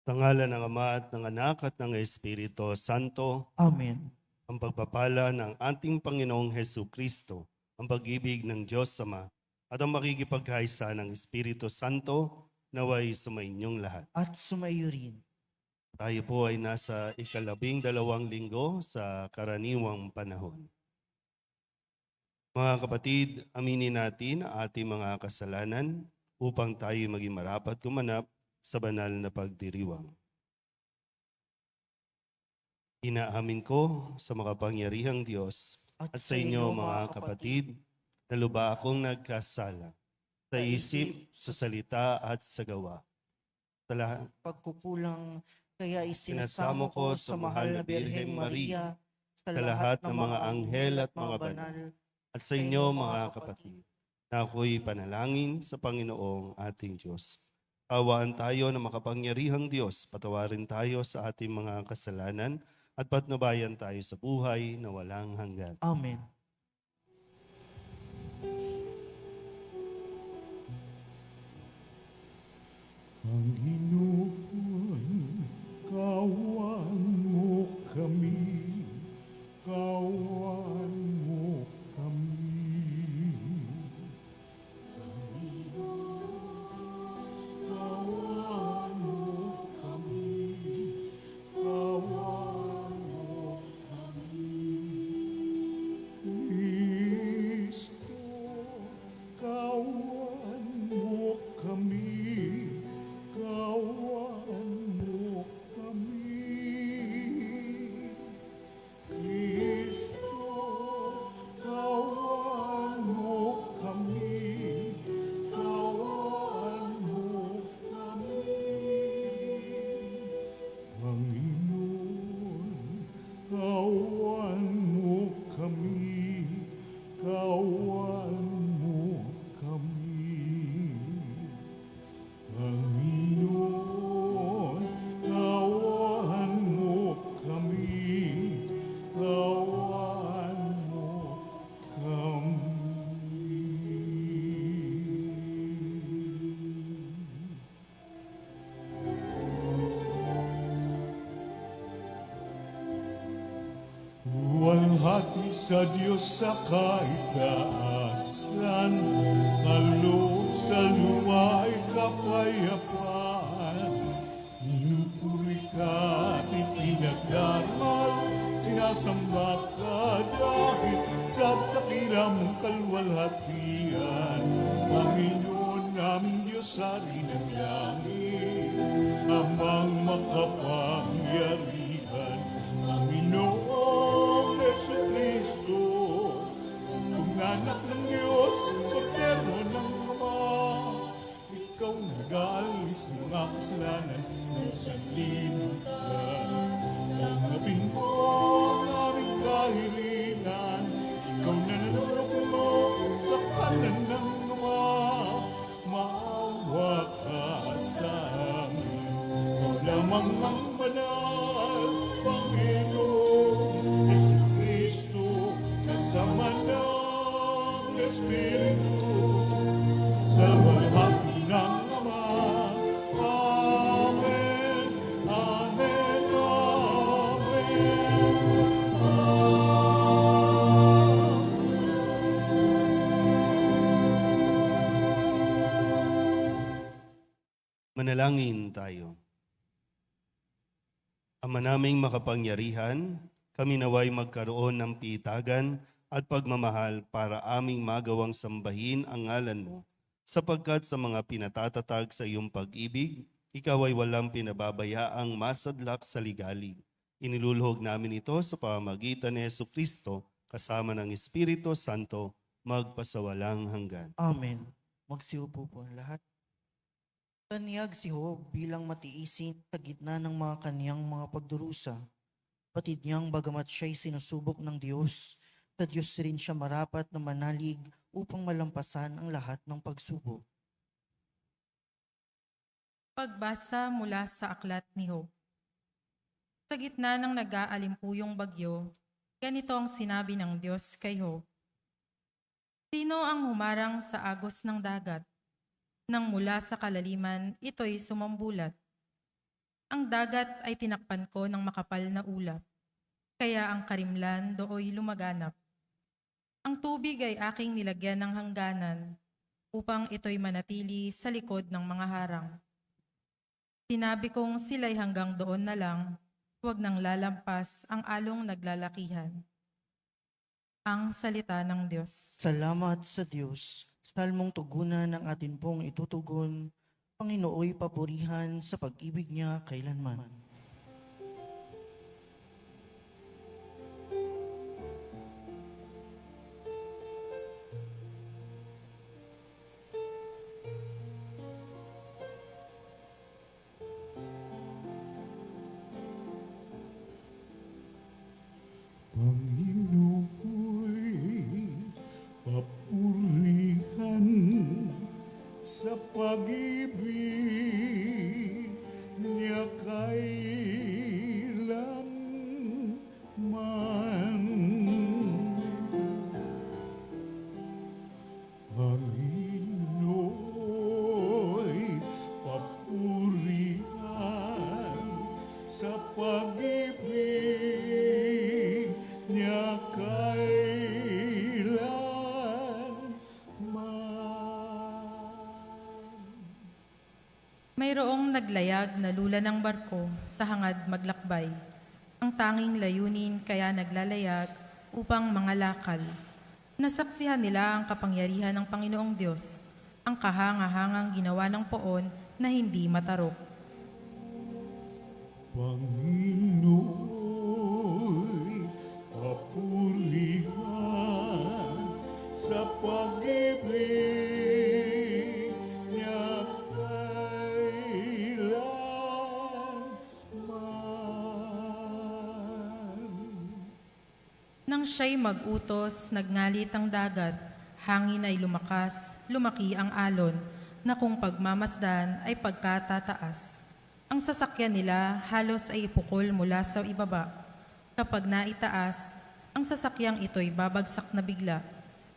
Sa ngalan ng Ama at ng Anak at ng Espiritu Santo, Amen. ang pagpapala ng ating Panginoong Hesu Kristo, ang pag-ibig ng Diyos Ama, at ang makikipagkaisa ng Espiritu Santo, naway sumainyong lahat. At sumayo rin. Tayo po ay nasa 12 linggo sa karaniwang panahon. Mga kapatid, aminin natin ang ating mga kasalanan upang tayo maging marapat gumanap sa banal na pagdiriwang. Inaamin ko sa makapangyarihang Diyos at sa inyo mga kapatid na lubha akong nagkasala sa isip, sa salita at sa gawa. Sa lahat, Pagkukulang, kaya sinasamo isinasamo ko sa mahal na Birheng Maria, sa lahat ng mga anghel at mga banal, at sa inyo mga kapatid, na ako'y panalangin sa Panginoong ating Diyos. Awaan tayo na makapangyarihang Diyos, patawarin tayo sa ating mga kasalanan at patnubayan tayo sa buhay na walang hanggan. Amen. Panginoon, kawan mo kami, kawan mo kami. Kawan mo kami, kawan mo kami. Kristo, kawan mo kami, kawan mo kami. Kristo, kawan mo kami, kawan mo kami. Panginoon, kawan mo kami, kawan mo kami. Panginoon, kawan mo kami, kawan mo kami. Buwalhati sa Diyos sa kaitaasan, kaloob sa lumay kapayapaan. Pinupuri ka at ipinagdarmal, sinasamba ka dahil sa dakilang kalwalhatian. Panginoon naming Diyos sa ng langit, amang makapangyarihan. Panginoong Yesu Kristo, kung anak ng Diyos, Kordero ng Ama, ikaw nag-aalis ng mga kasalanan ng sanlibutan. Tanggapin mo ang aming kahilingan, ikaw na nanunuklo sa kanan ng Ama. Maawa ka sa amin, ikaw lamang ang banal, Panginoon Yesu Kristo, kasama ng Espiritu, sa walhati ng Ama. Amen, amen, Manalangin tayo. Ama naming makapangyarihan, kami naway magkaroon ng piitagan at pagmamahal para aming magawang sambahin ang ngalan mo, sapagkat sa mga pinatatatag sa iyong pag-ibig, ikaw ay walang pinababayaang masadlak sa ligali. Iniluluhog namin ito sa pamamagitan ni Yesu Kristo, kasama ng Espiritu Santo, magpasawalang hanggan. Amen. Magsiupo po ang lahat. Tanyag si Job bilang matiisin sa gitna ng mga kaniyang mga pagdurusa. Batid niyang bagamat siya'y sinusubok ng Diyos, sa Diyos rin siya marapat na manalig upang malampasan ang lahat ng pagsubok. Pagbasa mula sa aklat ni Job. Sa gitna ng nag-aalimpuyong bagyo, ganito ang sinabi ng Diyos kay Job. Sino ang humarang sa agos ng dagat? Nang mula sa kalaliman, ito'y sumambulat. Ang dagat ay tinakpan ko ng makapal na ulap, kaya ang karimlan dooy lumaganap. Ang tubig ay aking nilagyan ng hangganan, upang ito'y manatili sa likod ng mga harang. Sinabi kong sila'y hanggang doon na lang, huwag nang lalampas ang along naglalakihan. Ang salita ng Diyos. Salamat sa Diyos. Salmong tugunan ng atin pong itutugon. Panginooy papurihan sa pag-ibig niya kailanman. Panginooy papurihan sa pag-ibig niya kailanman. Panginooy papurihan sa pag-ibig niya kailanman. Mayroong naglayag na lula ng barko sa hangad maglakbay. Ang tanging layunin kaya naglalayag upang mangalakal. Nasaksihan nila ang kapangyarihan ng Panginoong Diyos, ang kahangahangang ginawa ng poon na hindi matarok. Panginoy, papurihan sa pag-ibig niya kailanman. Nang siya'y mag-utos, nagngalit ang dagat, hangin ay lumakas, lumaki ang alon, na kung pagmamasdan ay pagkatataas. Ang sasakyan nila halos ay ipukol mula sa ibaba. Kapag naitaas, ang sasakyang ito'y babagsak na bigla.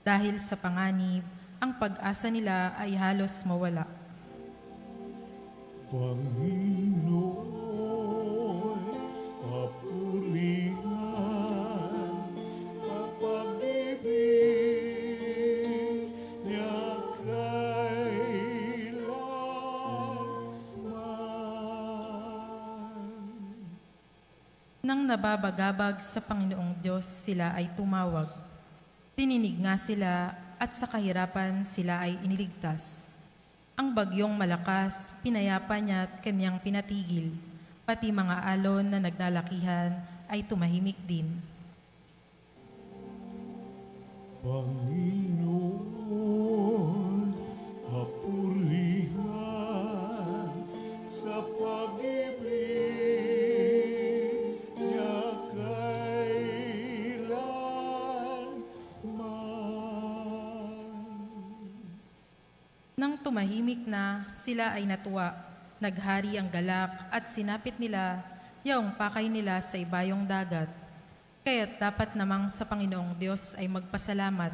Dahil sa panganib, ang pag-asa nila ay halos mawala. Panginoy, papurihan sa pag-ibig niya kailanman. Nang nababagabag sa Panginoong Diyos, sila ay tumawag. Tininig nga sila at sa kahirapan sila ay iniligtas. Ang bagyong malakas, pinayapa niya at kanyang pinatigil. Pati mga alon na naglalakihan ay tumahimik din. Panginoon, papurihan sa pag-ibig niya kailanman. Nang tumahimik na, sila ay natuwa. Naghari ang galak at sinapit nila yaong pakay nila sa ibayong dagat. Kaya't dapat namang sa Panginoong Diyos ay magpasalamat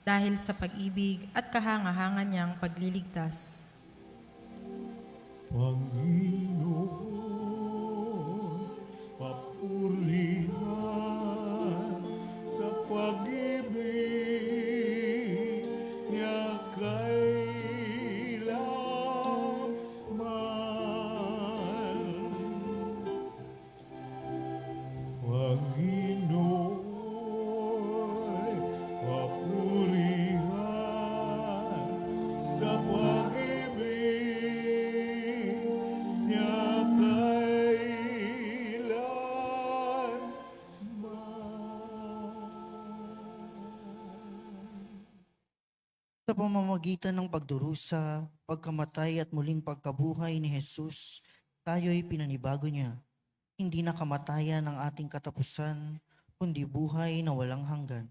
dahil sa pag-ibig at kahangahangan niyang pagliligtas. Panginoon, papurihan sa pag-ibig niya kailanman. Panginoon, papurihan sa pag-ibig niya kailanman. Sa pamamagitan ng pagdurusa, pagkamatay at muling pagkabuhay ni Jesus, tayo'y pinanibago niya. Hindi na kamatayan ang ating katapusan, kundi buhay na walang hanggan.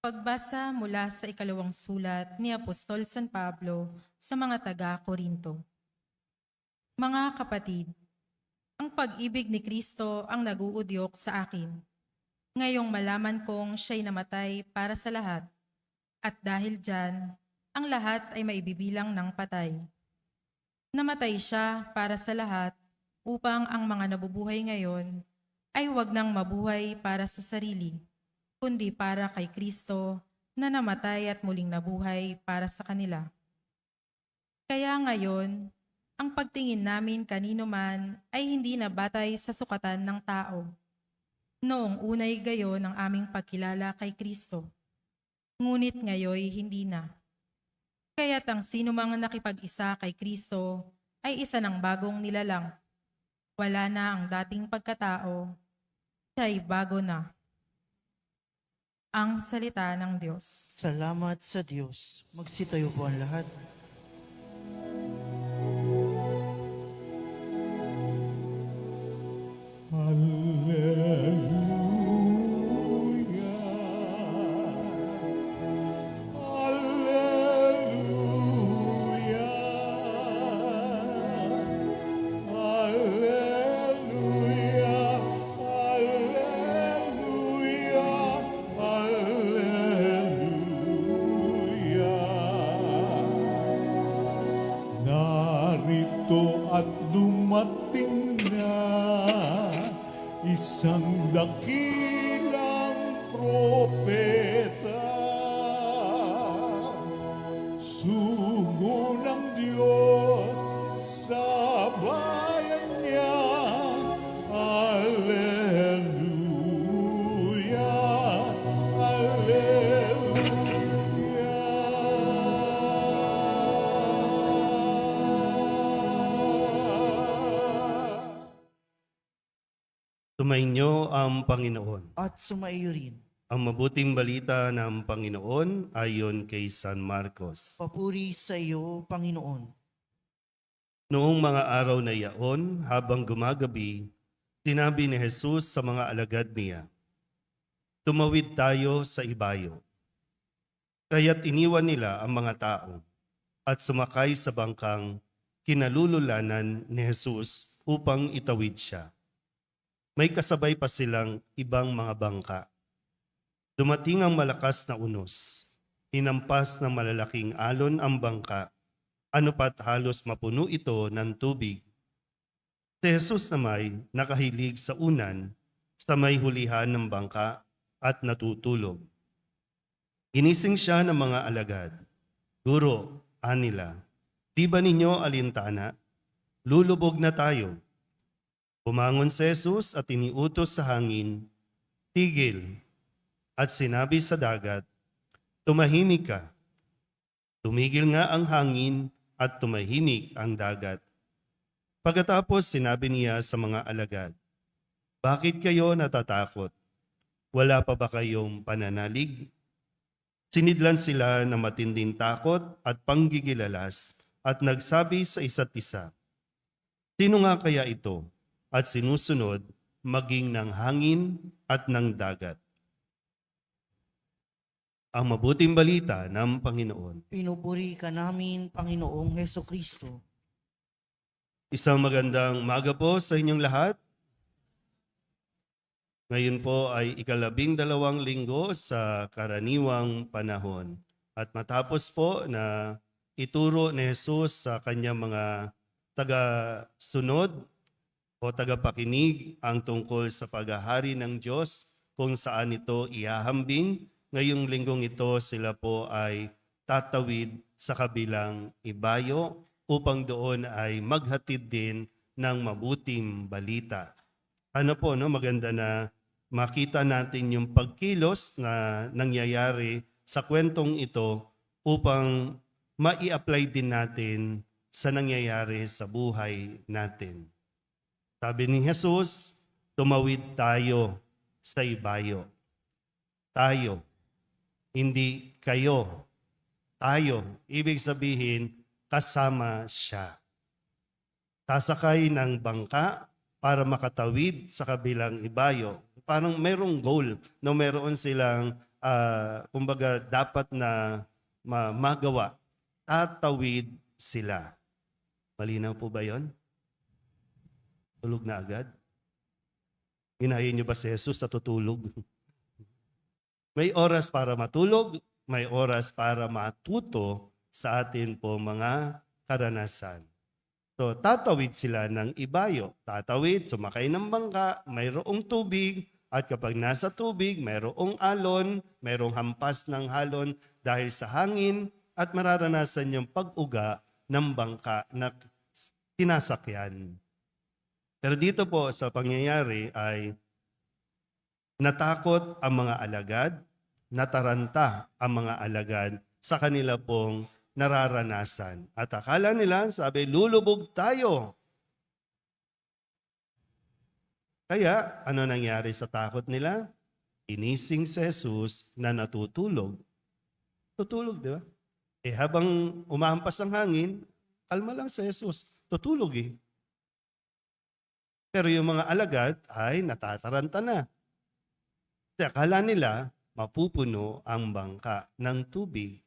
Pagbasa mula sa ikalawang sulat ni Apostol San Pablo sa mga taga-Korinto. Mga kapatid, ang pag-ibig ni Kristo ang naguudyok sa akin. Ngayong malaman kong siya'y namatay para sa lahat, at dahil dyan, ang lahat ay maibibilang ng patay. Namatay siya para sa lahat upang ang mga nabubuhay ngayon ay huwag nang mabuhay para sa sarili, kundi para kay Kristo na namatay at muling nabuhay para sa kanila. Kaya ngayon, ang pagtingin namin kanino man ay hindi na batay sa sukatan ng tao. Noong unay gayon ang aming pagkilala kay Kristo, ngunit ngayoy hindi na. Kaya't ang sino mang nakipag-isa kay Kristo ay isa ng bagong nilalang. Wala na ang dating pagkatao, siya'y bago na. Ang salita ng Diyos. Salamat sa Diyos. Magsitayo po ang lahat. Narito at dumating na isang dakilang propeta. Sugo ng Diyos sa bayan niya. Alleluia, alleluia. Sumainyo ang Panginoon. At sumaiyo rin. Ang mabuting balita ng Panginoon ayon kay San Marcos. Papuri sa iyo, Panginoon. Noong mga araw na iyaon, habang gumagabi, sinabi ni Jesus sa mga alagad niya, "Tumawid tayo sa ibayo." Kaya't iniwan nila ang mga tao at sumakay sa bangkang kinalululanan ni Jesus upang itawid siya. May kasabay pa silang ibang mga bangka. Dumating ang malakas na unos. Hinampas ng malalaking alon ang bangka. Ano pat halos mapuno ito ng tubig. Si Jesus naman nakahilig sa unan sa may hulihan ng bangka at natutulog. Ginising siya ng mga alagad. "Guro," anila, "di ba ninyo alintana? Lulubog na tayo." Bumangon si Jesus at iniutos sa hangin, "Tigil." At sinabi sa dagat, "Tumahimik ka." Tumigil nga ang hangin at tumahimik ang dagat. Pagkatapos sinabi niya sa mga alagad, "Bakit kayo natatakot? Wala pa ba kayong pananalig?" Sinidlan sila ng matinding takot at panggigilalas at nagsabi sa isa't isa, "Sino nga kaya ito?" At sinusunod maging ng hangin at ng dagat. Ang mabuting balita ng Panginoon. Pinupuri ka namin, Panginoong Heso Kristo. Isang magandang umaga po sa inyong lahat. Ngayon po ay 12 linggo sa karaniwang panahon. At matapos po na ituro ni Jesus sa kanyang mga taga-sunod o tagapakinig ang tungkol sa paghahari ng Diyos kung saan ito ihahambing, ngayong linggong ito sila po ay tatawid sa kabilang ibayo upang doon ay maghatid din ng mabuting balita. Ano po, no? Maganda na makita natin yung pagkilos na nangyayari sa kwentong ito upang mai-apply din natin sa nangyayari sa buhay natin. Sabi ni Jesus, tumawid tayo sa ibayo. Tayo, hindi kayo. Tayo, ibig sabihin, kasama siya. Sasakay ng bangka para makatawid sa kabilang ibayo. Parang mayroong goal, no, meron silang, kumbaga, dapat na magawa. Tatawid sila. Malinaw po ba yon? Tulog na agad? Ginahin niyo ba si Jesus sa tutulog? May oras para matulog, may oras para matuto sa atin po mga karanasan. So, tatawid sila ng ibayo. Tatawid, sumakay ng bangka, mayroong tubig, at kapag nasa tubig, mayroong alon, mayroong hampas ng halon dahil sa hangin, at mararanasan yung pag-uga ng bangka na tinasakyan. Pero dito po sa pangyayari ay natakot ang mga alagad, nataranta ang mga alagad sa kanila pong nararanasan. At akala nila, sabi, lulubog tayo. Kaya, ano nangyari sa takot nila? Inising si Jesus na natutulog. Tutulog, di ba? Habang umahampas ang hangin, kalma lang si Jesus. Tutulog eh. Pero yung mga alagad ay natataranta na. Kasi akala nila mapupuno ang bangka ng tubig.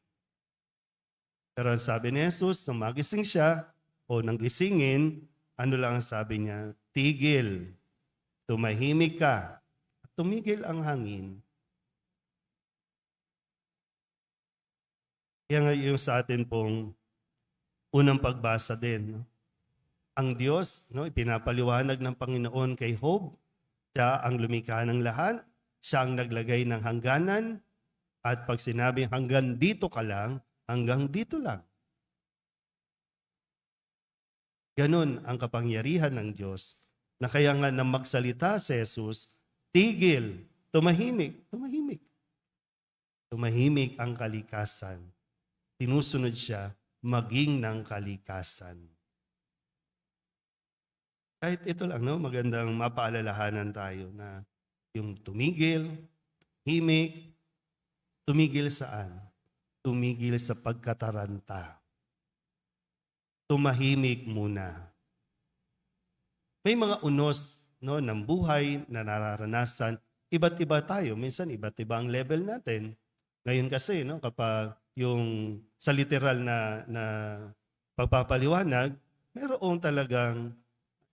Pero ang sabi ni Jesus, nung magising siya o nang gisingin, ano lang ang sabi niya? Tigil, tumahimik ka, at tumigil ang hangin. Kaya nga yung sa atin pong unang pagbasa din, no? Ang Diyos, no, ipinapaliwanag ng Panginoon kay Job, siya ang lumikha ng lahat, siya ang naglagay ng hangganan, at pag sinabing hanggang dito ka lang, hanggang dito lang. Ganon ang kapangyarihan ng Diyos, na kaya nga nang magsalita si Jesus, tigil, tumahimik, tumahimik. Tumahimik ang kalikasan. Sinusunod siya, maging ng kalikasan. Kahit ito lang, no, magandang mapaalalahanan tayo na yung tumigil, himik, tumigil saan? Tumigil sa pagkataranta. Tumahimik muna. May mga unos, no, ng buhay na nararanasan, iba't iba tayo. Minsan iba't iba ang level natin. Ngayon kasi, no, kapag yung sa literal na pagpapaliwanag, mayroong talagang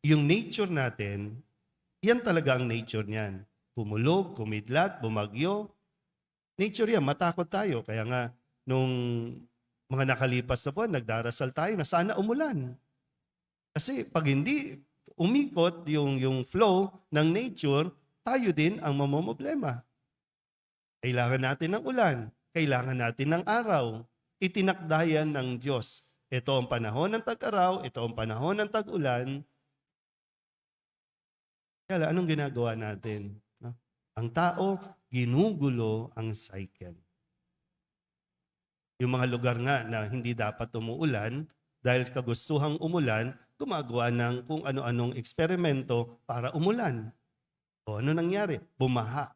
yung nature natin, yan talaga ang nature niyan. Pumulog, kumidlat, bumagyo. Nature yan, matakot tayo. Kaya nga, nung mga nakalipas na buwan, nagdarasal tayo na sana umulan. Kasi pag hindi umikot yung flow ng nature, tayo din ang mamomblema. Kailangan natin ng ulan. Kailangan natin ng araw. Itinakdayan ng Diyos. Ito ang panahon ng tag-araw, ito ang panahon ng tag-ulan. Kaya anong ginagawa natin? No? Ang tao, ginugulo ang cycle. Yung mga lugar nga na hindi dapat umuulan, dahil kagustuhang umulan, gumagawa ng kung ano-anong eksperimento para umulan. O ano nangyari? Bumaha.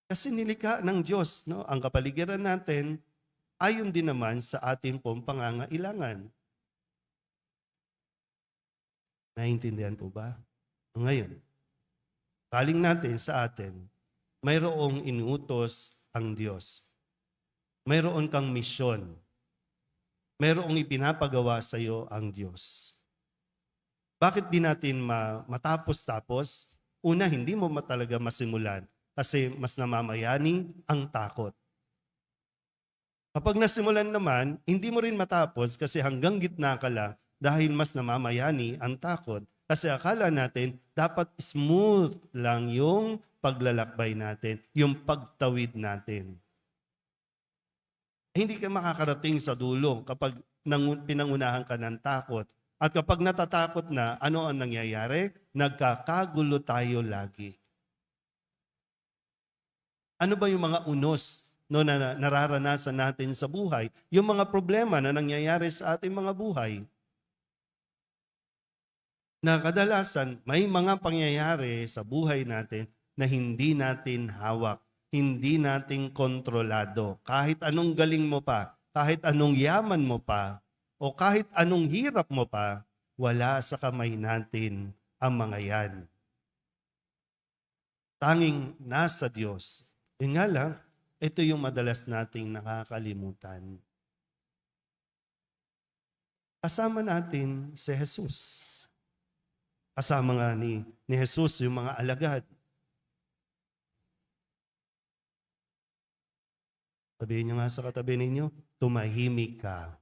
Kasi nilikha ng Diyos, no, ang kapaligiran natin, ayon din naman sa ating pong pangangailangan. Naiintindihan po ba? Ngayon, kaling natin sa atin, mayroong inuutos ang Diyos. Mayroon kang misyon. Mayroong ipinapagawa sa iyo ang Diyos. Bakit di natin matapos-tapos? Una, hindi mo talaga masimulan kasi mas namamayani ang takot. Kapag nasimulan naman, hindi mo rin matapos kasi hanggang gitna ka lang dahil mas namamayani ang takot. Kasi akala natin, dapat smooth lang yung paglalakbay natin, yung pagtawid natin. Hindi ka makakarating sa dulo kapag pinangunahan ka ng takot. At kapag natatakot na, ano ang nangyayari? Nagkakagulo tayo lagi. Ano ba yung mga unos, no, na nararanasan natin sa buhay? Yung mga problema na nangyayari sa ating mga buhay. Na kadalasan may mga pangyayari sa buhay natin na hindi natin hawak, hindi natin kontrolado. Kahit anong galing mo pa, kahit anong yaman mo pa, o kahit anong hirap mo pa, wala sa kamay natin ang mga yan. Tanging nasa Diyos. Yun nga lang, ito yung madalas nating nakakalimutan. Kasama natin si Jesus. Kasama nga ni Jesus yung mga alagad. Sabihin niyo nga sa katabi ninyo, tumahimik ka.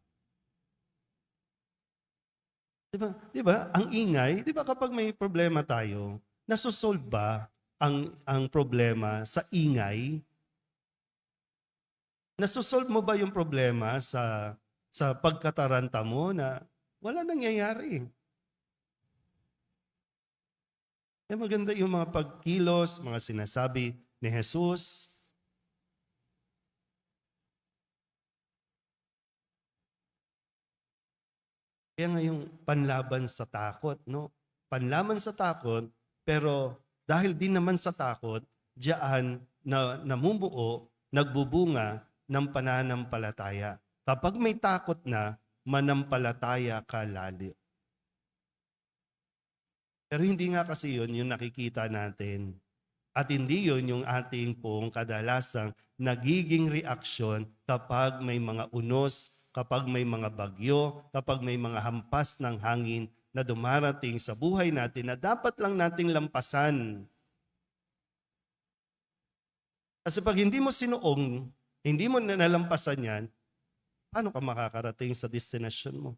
Di ba? Ang ingay, di ba kapag may problema tayo, nasosolve ba ang problema sa ingay? Nasosolve mo ba yung problema sa pagkataranta mo na wala nangyayari? Maganda yung mga pagkilos, mga sinasabi ni Jesus. Kaya nga yung panlaban sa takot, no? Panlaban sa takot, pero dahil din naman sa takot, diyan na namumuo, nagbubunga ng pananampalataya. Kapag may takot na, manampalataya ka lalo. Pero hindi nga kasi yun yung nakikita natin. At hindi yun yung ating pong kadalasang nagiging reaksyon kapag may mga unos, kapag may mga bagyo, kapag may mga hampas ng hangin na dumarating sa buhay natin na dapat lang nating lampasan. Kasi pag hindi mo sinuong, hindi mo nalampasan yan, paano ka makakarating sa destination mo?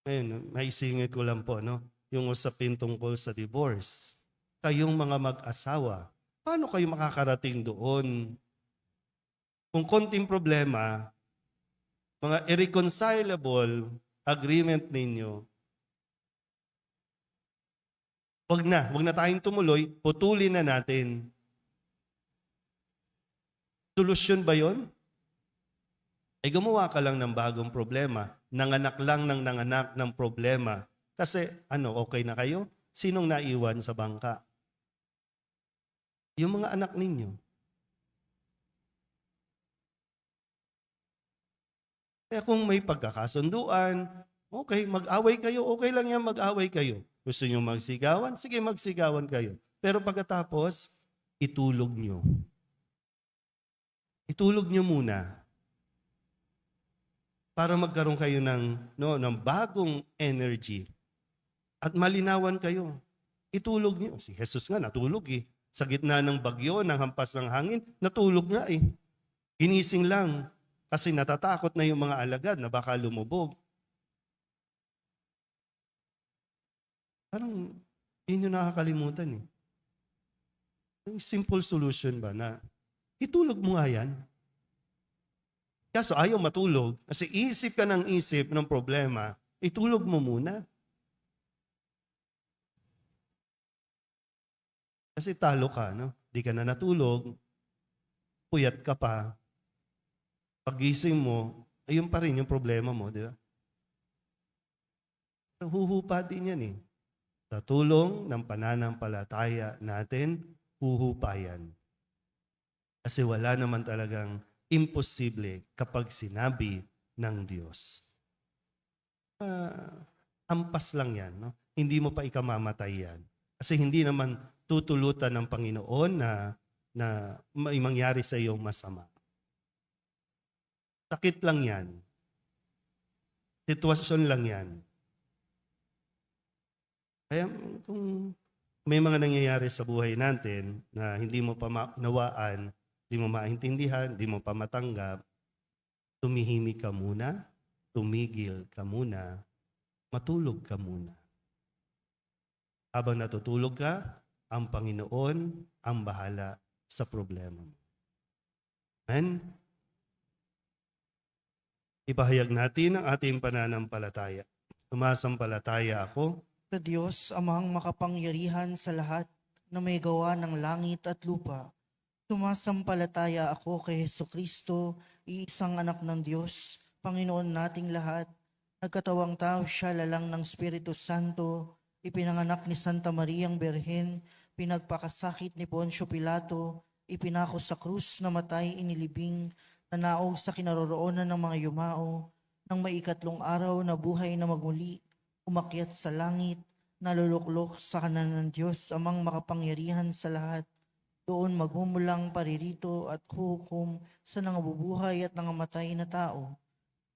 Ngayon, maisingit ko lang po, no? Yung usapin tungkol sa divorce. Kayong mga mag-asawa, paano kayo makakarating doon? Kung konting problema, mga irreconcilable agreement ninyo, wag na tayong tumuloy, putulin na natin. Solusyon ba yon? Ay gumawa ka lang ng bagong problema, nanganak lang ng nanganak ng problema. Kasi okay na kayo? Sinong naiwan sa bangka? Yung mga anak ninyo. Kaya kung may pagkakasunduan, okay, mag-away kayo, okay lang yan, mag-away kayo. Gusto nyo magsigawan? Sige, magsigawan kayo. Pero pagkatapos, itulog nyo. Itulog nyo muna. Para magkaroon kayo ng bagong energy. At malinawan kayo. Itulog nyo. Si Jesus nga natulog eh. Sa gitna ng bagyo, ng hampas ng hangin, natulog nga eh. Ginising lang. Kasi natatakot na yung mga alagad na baka lumubog. Parang hindi nyo nakakalimutan eh. Yung simple solution ba na itulog mo nga yan? Kaso ayaw matulog kasi isip ka ng isip ng problema, itulog mo muna. Kasi talo ka, no? Di ka na natulog, puyat ka pa. Pagising mo, ayun pa rin yung problema mo, di ba? Huhupa din yan eh. Sa tulong ng pananampalataya natin, huhupa yan. Kasi wala naman talagang imposible kapag sinabi ng Diyos. Ampas lang yan, no? Hindi mo pa ikamamatay yan. Kasi hindi naman tutulutan ng Panginoon na may mangyari sa iyong masama. Sakit lang yan. Sitwasyon lang yan. Kaya kung may mga nangyayari sa buhay natin na hindi mo pa maunawaan, hindi mo maintindihan, hindi mo pa matanggap, tumihimik ka muna, tumigil ka muna, matulog ka muna. Habang natutulog ka, ang Panginoon ang bahala sa problema mo. Amen? Ipahayag natin ang ating pananampalataya. Sumasampalataya ako Sa Diyos, amang makapangyarihan sa lahat na may gawa ng langit at lupa. Sumasampalataya ako kay Hesukristo, iisang anak ng Diyos, Panginoon nating lahat. Nagkatawang tao siya lalang ng Espiritu Santo, ipinanganak ni Santa Mariang Berhen, pinagpakasakit ni Poncio Pilato, ipinako sa krus, namatay, inilibing, nanaog sa kinaroroonan ng mga yumao, nang maikatlong araw na buhay na magmuli, umakyat sa langit, naluluklok sa kanan ng Diyos, amang makapangyarihan sa lahat. Doon magmumulang paririto at hukom sa nangabubuhay at nangamatay na tao.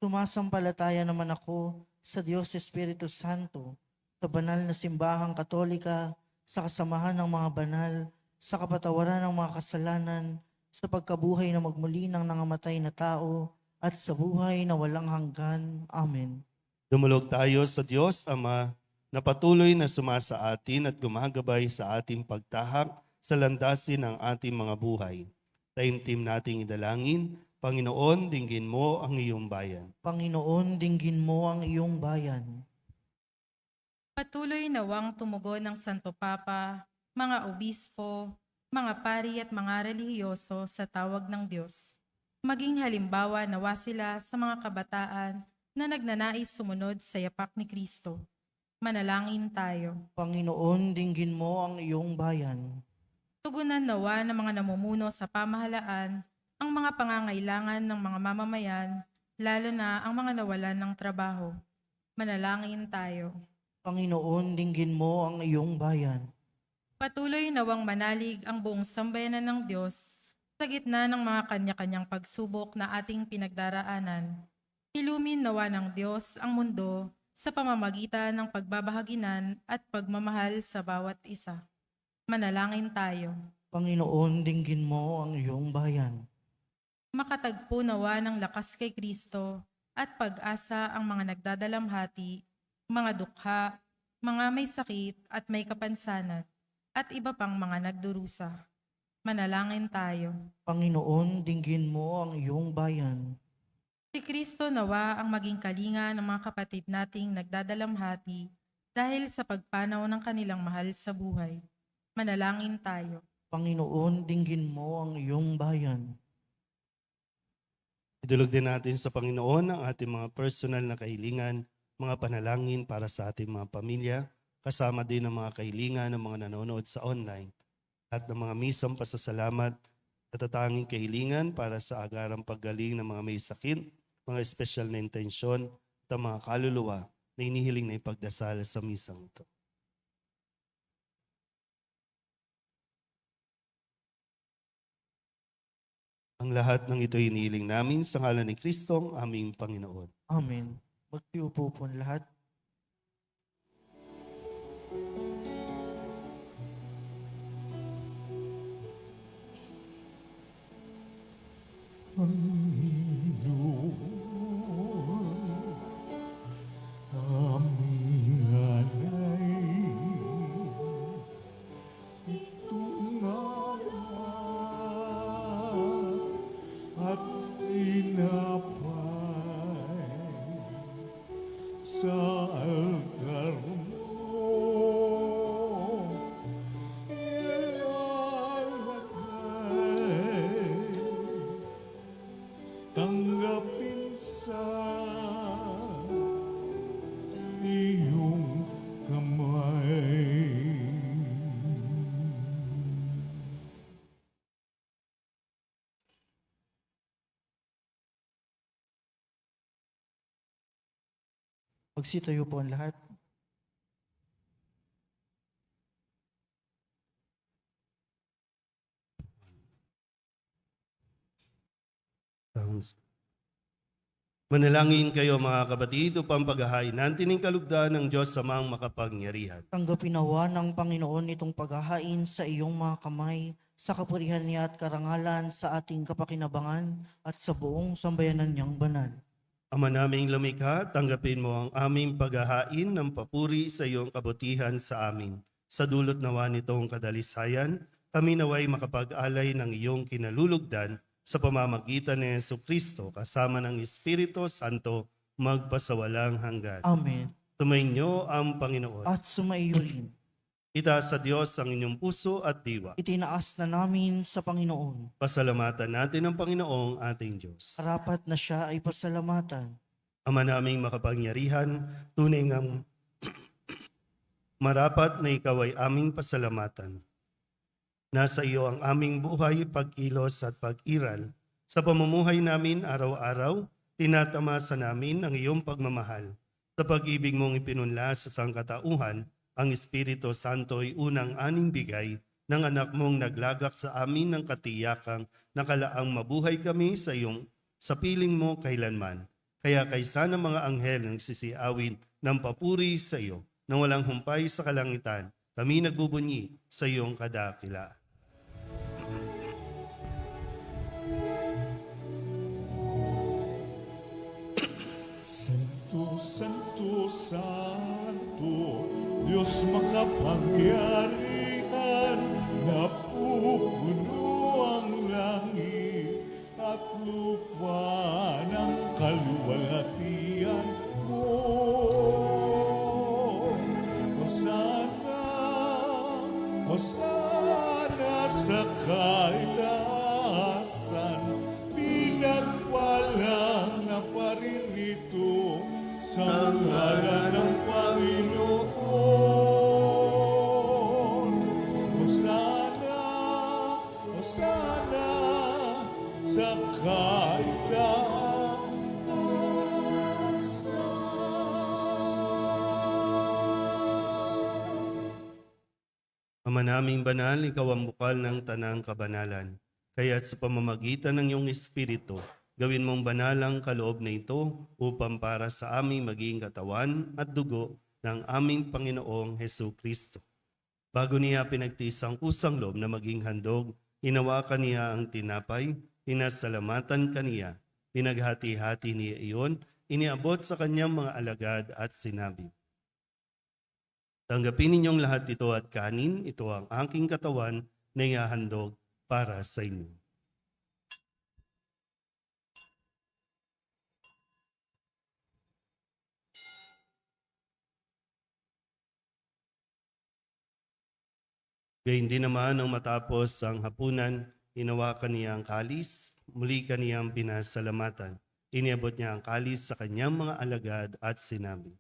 Sumasampalataya naman ako sa Diyos Espiritu Santo, sa banal na simbahang katolika, sa kasamahan ng mga banal, sa kapatawaran ng mga kasalanan, sa pagkabuhay na magmuli ng nangamatay na tao, at sa buhay na walang hanggan. Amen. Dumulog tayo sa Diyos Ama na patuloy na sumasa atin at gumagabay sa ating pagtahak sa landasin ng ating mga buhay. Taimtim nating idalangin, Panginoon, dinggin mo ang iyong bayan. Panginoon, dinggin mo ang iyong bayan. Patuloy nawang tumugon ng Santo Papa, mga obispo, mga pari at mga relihiyoso sa tawag ng Diyos. Maging halimbawa nawa sila sa mga kabataan na nagnanais sumunod sa yapak ni Kristo. Manalangin tayo. Panginoon, dinggin mo ang iyong bayan. Tugunan nawa ng mga namumuno sa pamahalaan ang mga pangangailangan ng mga mamamayan, lalo na ang mga nawalan ng trabaho. Manalangin tayo. Panginoon, dinggin mo ang iyong bayan. Patuloy nawang manalig ang buong sambayanan ng Diyos sa gitna ng mga kanya-kanyang pagsubok na ating pinagdaraanan. Ilumin nawa ng Diyos ang mundo sa pamamagitan ng pagbabahaginan at pagmamahal sa bawat isa. Manalangin tayo. Panginoon, dinggin mo ang iyong bayan. Makatagpo nawa ng lakas kay Kristo at pag-asa ang mga nagdadalamhati, mga dukha, mga may sakit at may kapansanan, at iba pang mga nagdurusa. Manalangin tayo. Panginoon, dinggin mo ang iyong bayan. Si Kristo nawa ang maging kalinga ng mga kapatid nating nagdadalamhati dahil sa pagpanaw ng kanilang mahal sa buhay. Manalangin tayo. Panginoon, dinggin mo ang iyong bayan. Idulog din natin sa Panginoon ang ating mga personal na kahilingan, mga panalangin para sa ating mga pamilya, kasama din ang mga kahilingan ng mga nanonood sa online, at ng mga misang pasasalamat, natatanging kahilingan para sa agarang paggaling ng mga may sakit, mga espesyal na intensyon, at ang mga kaluluwa na inihiling na ipagdasal sa misang ito. Ang lahat ng ito hinihiling namin sa ngalan ni Kristong aming Panginoon. Amen. Magpiupo po ang lahat. Aming alay, tungalan at tinapay sa altar mo. Ilalagay, tanggapin sa iyong kamay. Magsitayo po ang lahat. Manalangin kayo mga kapatid upang paghahain natin ng kalugdan ng Diyos samang makapangyarihan. Tanggapin nawa ng Panginoon itong paghahain sa iyong mga kamay, sa kapurihan niya at karangalan sa ating kapakinabangan at sa buong sambayanan niyang banal. Ama naming lumikha, tanggapin mo ang aming paghahain ng papuri sa iyong kabutihan sa amin. Sa dulot nawa nitong kadalisayan, kami naway makapag-alay ng iyong kinalulugdan sa pamamagitan ni Jesucristo kasama ng Espiritu Santo magpasawalang hanggan. Amen. Tumainyo ang Panginoon. At sumaiyo rin. Itaas sa Diyos ang inyong puso at diwa. Itinaas na namin sa Panginoon. Pasalamatan natin ang Panginoong ating Diyos. Karapat na siya ay pasalamatan. Ama naming makapangyarihan, tunay ngang marapat na ikaw ay aming pasalamatan. Nasa iyo ang aming buhay, pagkilos at pag-iral. Sa pamumuhay namin araw-araw, tinatamasa namin ang iyong pagmamahal. Sa pag-ibig mong ipinunla sa sangkatauhan, ang Espiritu Santo ay unang aning bigay ng anak mong naglagak sa amin ng katiyakang nakalaang mabuhay kami sa piling mo kailanman. Kaya kaysa ng mga anghel nagsisiawin ng papuri sa iyo, nang walang humpay sa kalangitan, kami nagbubunyi sa iyong kadakilaan. Santo, Santo, Diyos makapangyarihan, napupuno ang langit at lupa ng kaluwalhatian mo. Hosana, Hosana sa kailasan, pinagpalang na paririto sa ngalan ng Panginoon. Hosana, Hosana sa kailasan. Ama naming banal, ikaw ang bukal ng tanang kabanalan. Kaya't sa pamamagitan ng iyong Espiritu, gawin mong banal ang kaloob na ito upang para sa aming maging katawan at dugo ng aming Panginoong Hesu Kristo. Bago niya pinagtiis ang kusang loob na maging handog, hinawakan niya ang tinapay, pinasalamatan kaniya, pinaghati-hati niya iyon, iniabot sa kanyang mga alagad at sinabi, tanggapin ninyong lahat ito at kanin, ito ang aking katawan na ihahandog para sa inyo. Gayun din naman nang matapos ang hapunan, hinawakan niya ang kalis, muli kaniyang pinasalamatan. Iniabot niya ang kalis sa kanyang mga alagad at sinabi,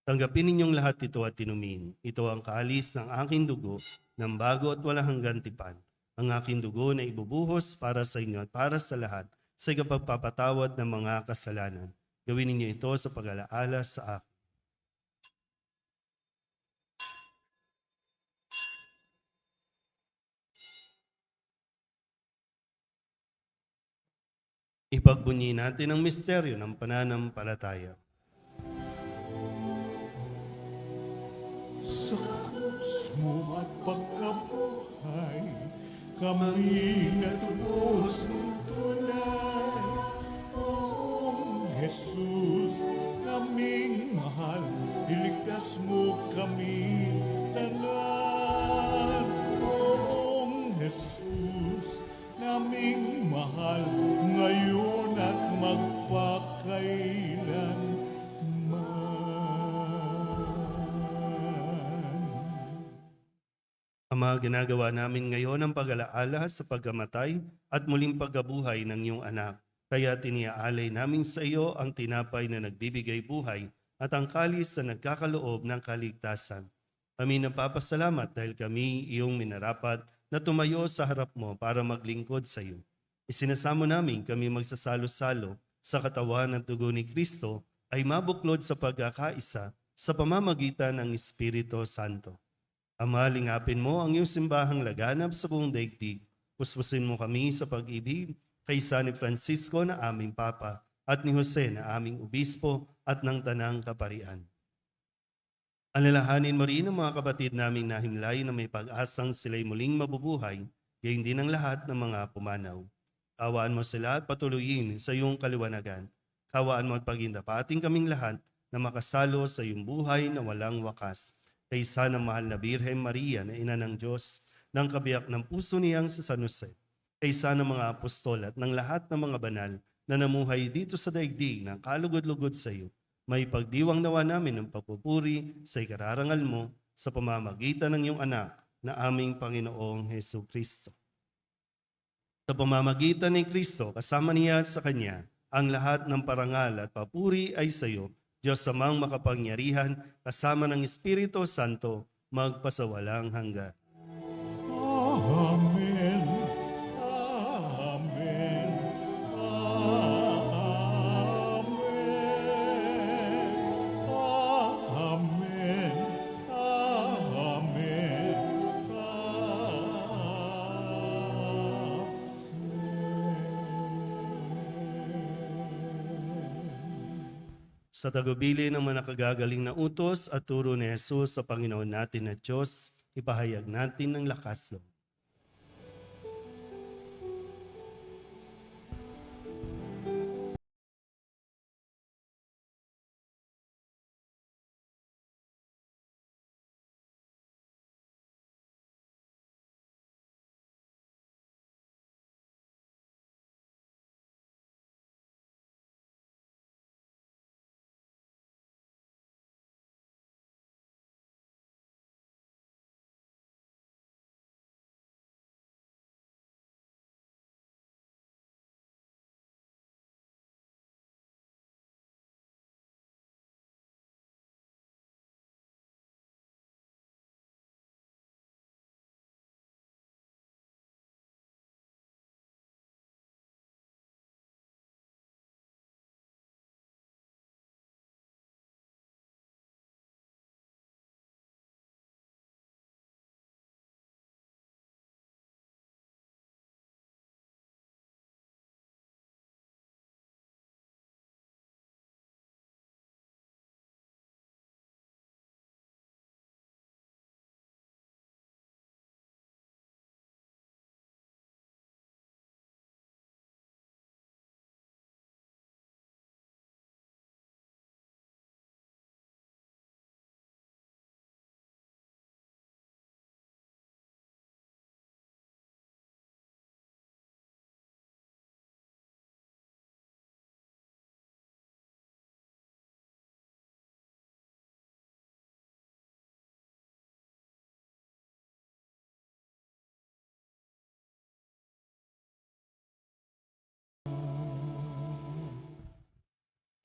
tanggapin ninyong lahat ito at inumin. Ito ang kalis ng aking dugo ng bago at walang hanggang tipan. Ang aking dugo na ibubuhos para sa inyo at para sa lahat sa ikapagpapatawad ng mga kasalanan. Gawin ninyo ito sa pag-alaala sa akin. Ipagbunyi natin ang misteryo ng pananampalataya. Sa krus mo at pagkabuhay, kami natubos ng tunay. Oong Jesus, naming mahal, iligtas mo kami tanan. Oong Jesus, naming mahal, ngayon at magpakailan. Ama, ginagawa namin ngayon ang pag-alaala sa pagkamatay at muling pagkabuhay ng iyong anak. Kaya tiniaalay namin sa iyo ang tinapay na nagbibigay buhay at ang kalis na nagkakaloob ng kaligtasan. Kami napapasalamat dahil kami iyong minarapat na tumayo sa harap mo para maglingkod sa iyo. Isinasamo namin kami magsasalo-salo sa katawan at dugo ni Kristo ay mabuklod sa pagkakaisa sa pamamagitan ng Espiritu Santo. Ama, lingapin mo ang iyong simbahang laganap sa buong daigdig. Puspusin mo kami sa pag-ibig kay San Francisco na aming Papa at ni Jose na aming Obispo at ng Tanang Kaparian. Alalahanin mo rin ang mga kapatid naming nahimlay na may pag-asang sila'y muling mabubuhay, gayon din ang lahat ng mga pumanaw. Kawaan mo sila at patuloyin sa iyong kaliwanagan. Kawaan mo at pagindapating kaming lahat na makasalo sa iyong buhay na walang wakas. Kaysa ng mahal na Birhen Maria na ina ng Diyos, ng kabiyak ng puso niyang sa San Jose, kaysa ng mga apostol at ng lahat ng mga banal na namuhay dito sa daigdig ng kalugod-lugod sa iyo, may pagdiwang nawa namin ng papupuri sa ikararangal mo sa pamamagitan ng iyong anak na aming Panginoong Hesu Kristo. Sa pamamagitan ni Kristo, kasama niya at sa Kanya, ang lahat ng parangal at papuri ay sa iyo, Diyos amang makapangyarihan, kasama ng Espiritu Santo, magpasawalang hanggan. Amen. Amen. Amen. Amen. Sa tagubili ng mga nakagagaling na utos at turo ni Jesus sa Panginoon natin na Diyos, ipahayag natin ng lakas loob.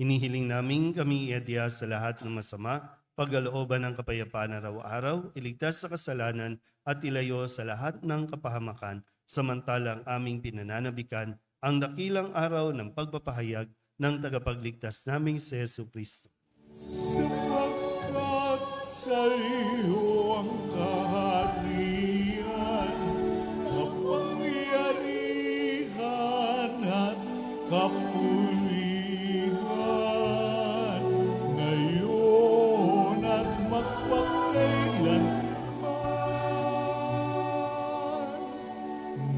Hinihiling namin kami iadya sa lahat ng masama, pagkalooban ng kapayapaan araw-araw, iligtas sa kasalanan at ilayo sa lahat ng kapahamakan, samantalang aming pinananabikan ang dakilang araw ng pagpapahayag ng tagapagligtas naming si Jesu Kristo. Sapagkat sa iyo ang kaharian, kapangyarihan at kapulihan, ngayon at magpakailanman.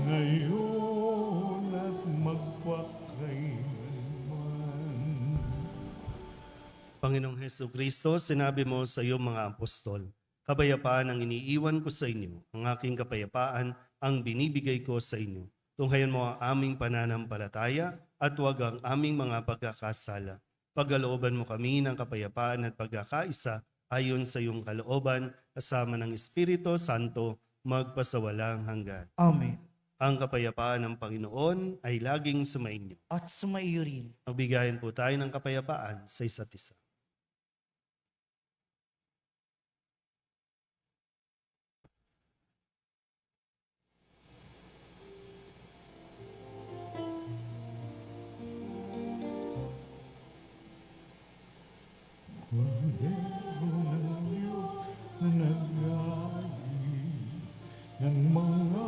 Ngayon at magpakailanman. Panginoong Heso Kristo, sinabi mo sa iyong mga apostol, kapayapaan ang iniiwan ko sa inyo, ang aking kapayapaan ang binibigay ko sa inyo. Tunghayan mo ang aming pananampalataya at huwag ang aming mga pagkakasala. Pagkalooban mo kami ng kapayapaan at pagkakaisa ayon sa iyong kalooban, kasama ng Espiritu Santo, magpasawalang hanggan. Amen. Ang kapayapaan ng Panginoon ay laging sumainyo. At sumaiyo rin. Magbigayan po tayo ng kapayapaan sa isa't isa. Kordero ng Diyos na nag-alis ng mga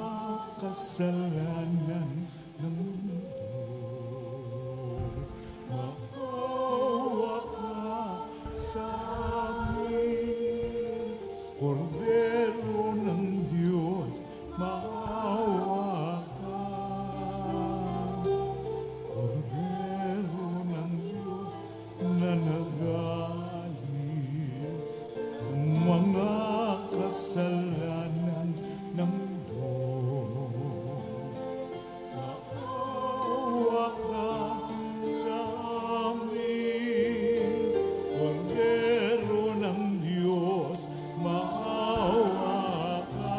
kasalanan ng mundo. Maawa ka sa amin. Kordero ng Diyos, maawa ka. Kordero ng Diyos na nag-alis ng mga kasalanan ng mundo. Maawa ka sa amin. Kordero ng Diyos, maawa ka.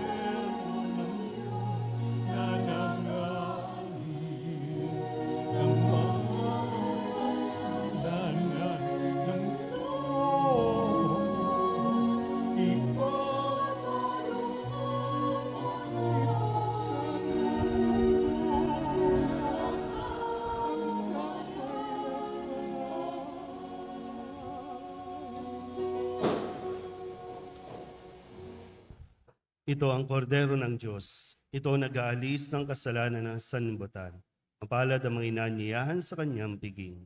Kordero ng Diyos na nag-alis ng mga kasalanan ng mundo. Ito ang kordero ng Diyos. Ito ang nag-aalis ng kasalanan ng sanlibutan. Mapalad ang mga inanyayahan sa kanyang piging.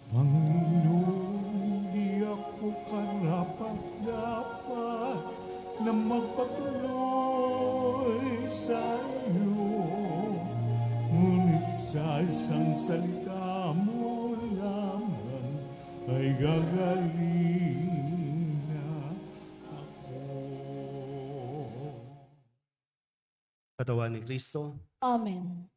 Panginoon, di ako karapat-dapat na magpatuloy sa iyo. Ngunit sa isang salita mo lamang ay gagaling na ako. Katawan ni Kristo, Amen.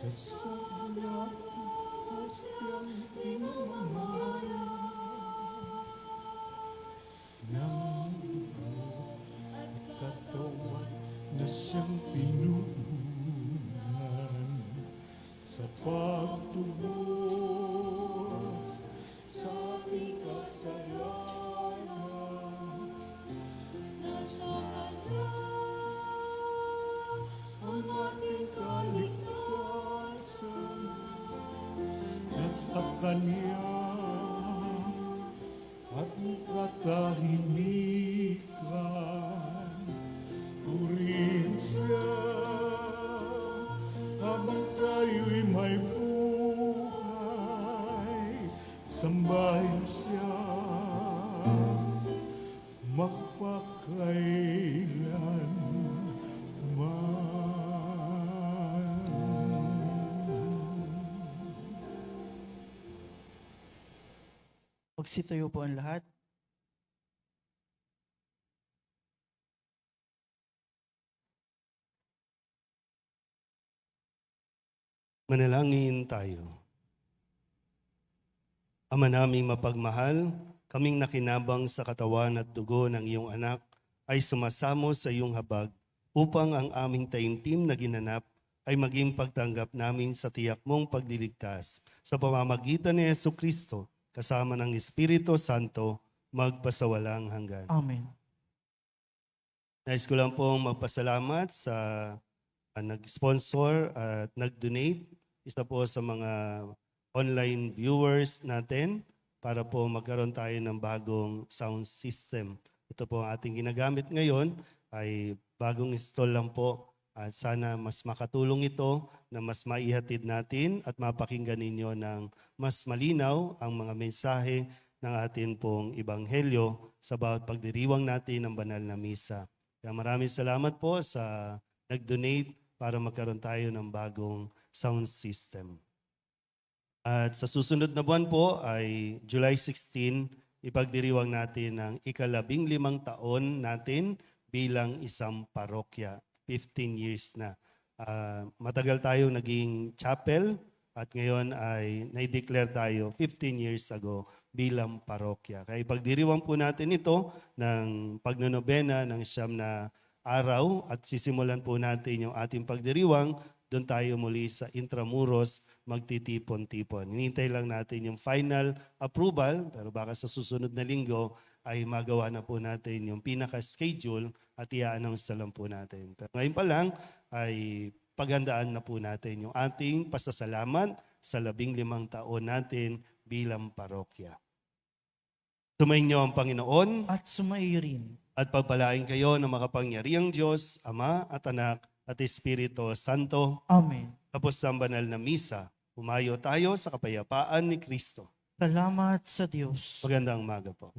sa salat hastyang pinamamayan ng dugo at katawan na siyang pinunan sa pagtubos sa ating kasalanan. Nasa kanya ang ating kaligtasan, nasa kanya ating katahimikan. Purihin siya habang tayo'y may buhay. Sambahin siya magpakailanman. Magsitayo po ang lahat. Manalangin tayo. Ama naming mapagmahal, kaming nakinabang sa katawan at dugo ng iyong anak ay sumasamo sa iyong habag upang ang aming taimtim na ginanap ay maging pagtanggap namin sa tiyak mong pagliligtas sa pamamagitan ni Jesucristo kasama ng Espiritu Santo magpasawalang hanggan. Amen. Nais ko lang pong magpasalamat sa nag-sponsor at nag-donate. Isa po sa mga online viewers natin para po magkaroon tayo ng bagong sound system. Ito po ang ating ginagamit ngayon ay bagong install lang po at sana mas makatulong ito na mas maihatid natin at mapakinggan ninyo ng mas malinaw ang mga mensahe ng atin pong Ebanghelyo sa bawat pagdiriwang natin ng banal na misa. Kaya maraming salamat po sa nag-donate para magkaroon tayo ng bagong sound system. At sa susunod na buwan po ay July 16, ipagdiriwang natin ang ika-15 taon natin bilang isang parokya. 15 years na. Matagal tayo naging chapel at ngayon ay na-declare tayo 15 years ago bilang parokya. Kaya ipagdiriwang po natin ito ng pagnonobena ng 9 na araw at sisimulan po natin yung ating pagdiriwang. Doon tayo muli sa Intramuros magtitipon-tipon. Hinintay lang natin yung final approval pero baka sa susunod na linggo ay magawa na po natin yung pinaka-schedule at i-announce na lang po natin. Pero ngayon pa lang ay paghandaan na po natin yung ating pasasalamat sa 15 taon natin bilang parokya. Sumainyo ang Panginoon At sumaiyo rin. at pagpalain kayo ng makapangyarihang Diyos, Ama at Anak at Espiritu Santo. Amen. Tapos ang banal na misa, humayo tayo sa kapayapaan ni Kristo. Salamat sa Diyos. Magandang umaga po.